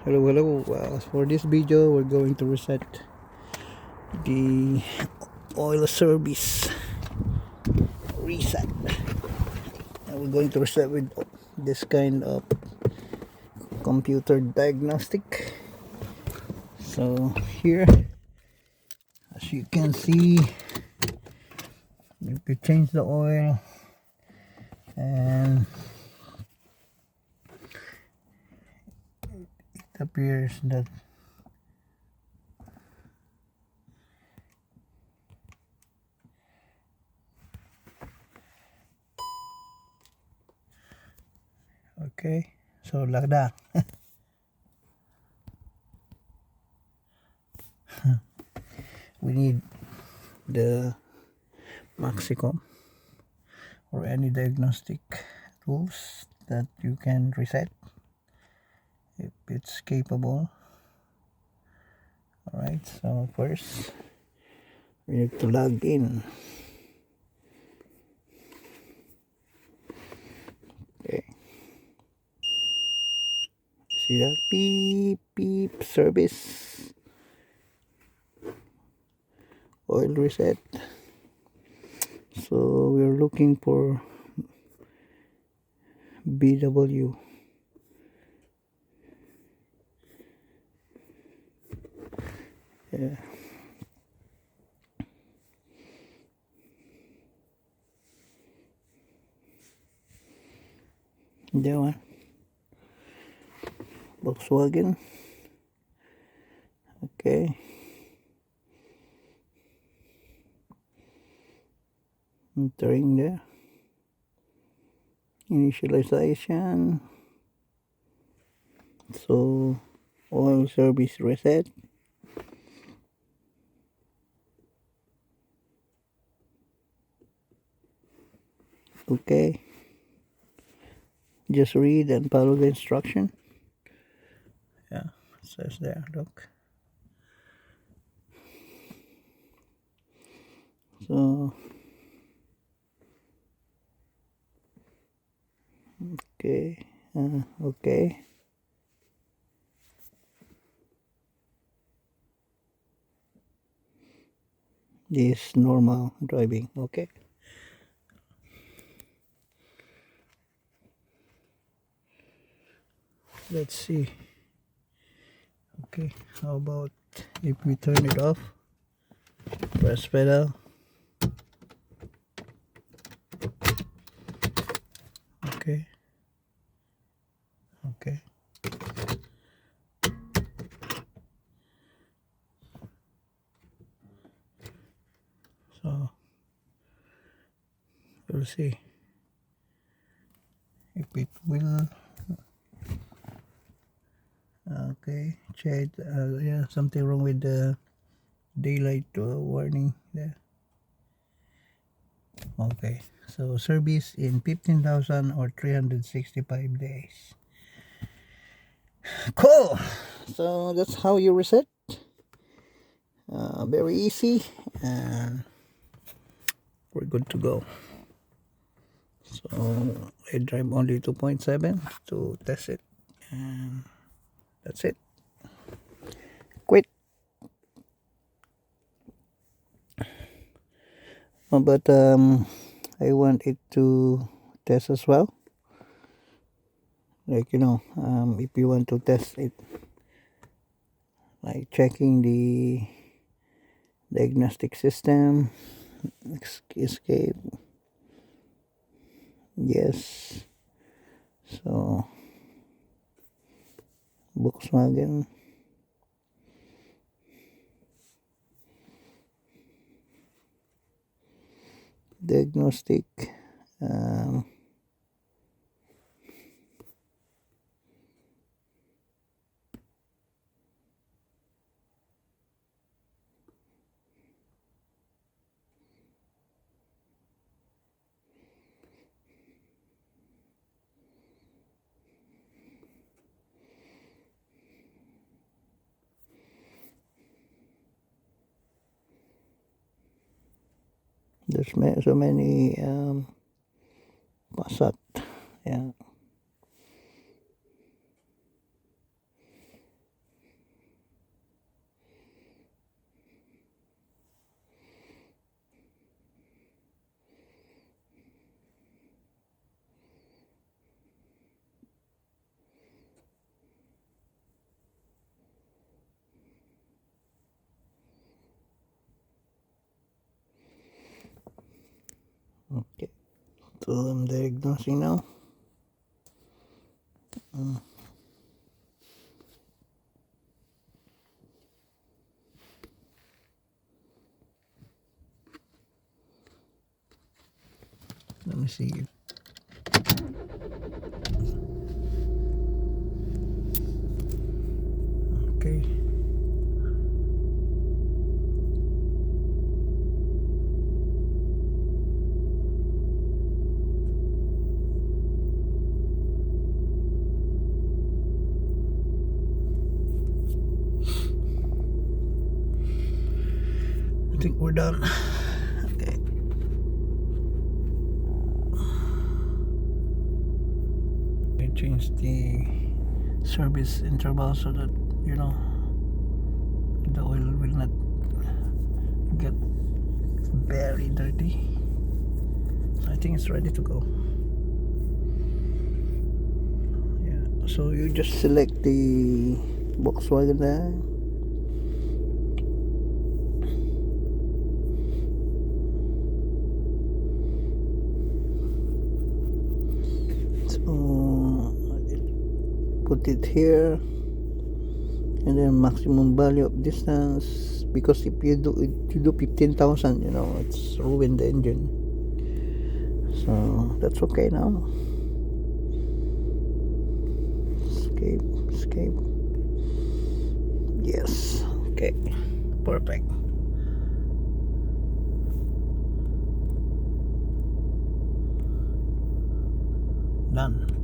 Hello. For this video, we're going to reset the oil service reset. And we're going to reset with this kind of computer diagnostic. So here, as you can see, if you change the oil and it appears that okay, so like that. We need the Maxicom or any diagnostic tools that you can reset if it's capable. Alright, so first we need to log in. Okay, see that beep beep service oil reset. So we're looking for BW. Yeah. That one. Volkswagen. Okay. Entering there. Initialization. So oil service reset. Okay, just read and follow the instruction. Yeah, it says there, look. So okay, okay. This normal driving. Okay, let's see. Okay, how about if we turn it off, press pedal. Okay, okay. So we'll see if it will. Okay, check. Yeah, something wrong with the daylight warning there. Okay, so service in 15,000 or 365 days. Cool. So that's how you reset. Very easy, and we're good to go. So I drive only 2.7 to test it, and that's it. Quit. But I want it to test as well. Like if you want to test it, like checking the diagnostic system, escape, yes. So Volkswagen, diagnostic, there's so many Passat, yeah. So I'm diagnosing now. Let me see. Okay. I think we're done. Okay. I changed the service interval so that the oil will not get very dirty. So I think it's ready to go. Yeah. So you just select the Volkswagen there. Put it here, and then maximum value of distance, because if you do 15,000, it's ruined the engine. So that's okay now. Escape. Yes. Okay. Perfect. Done.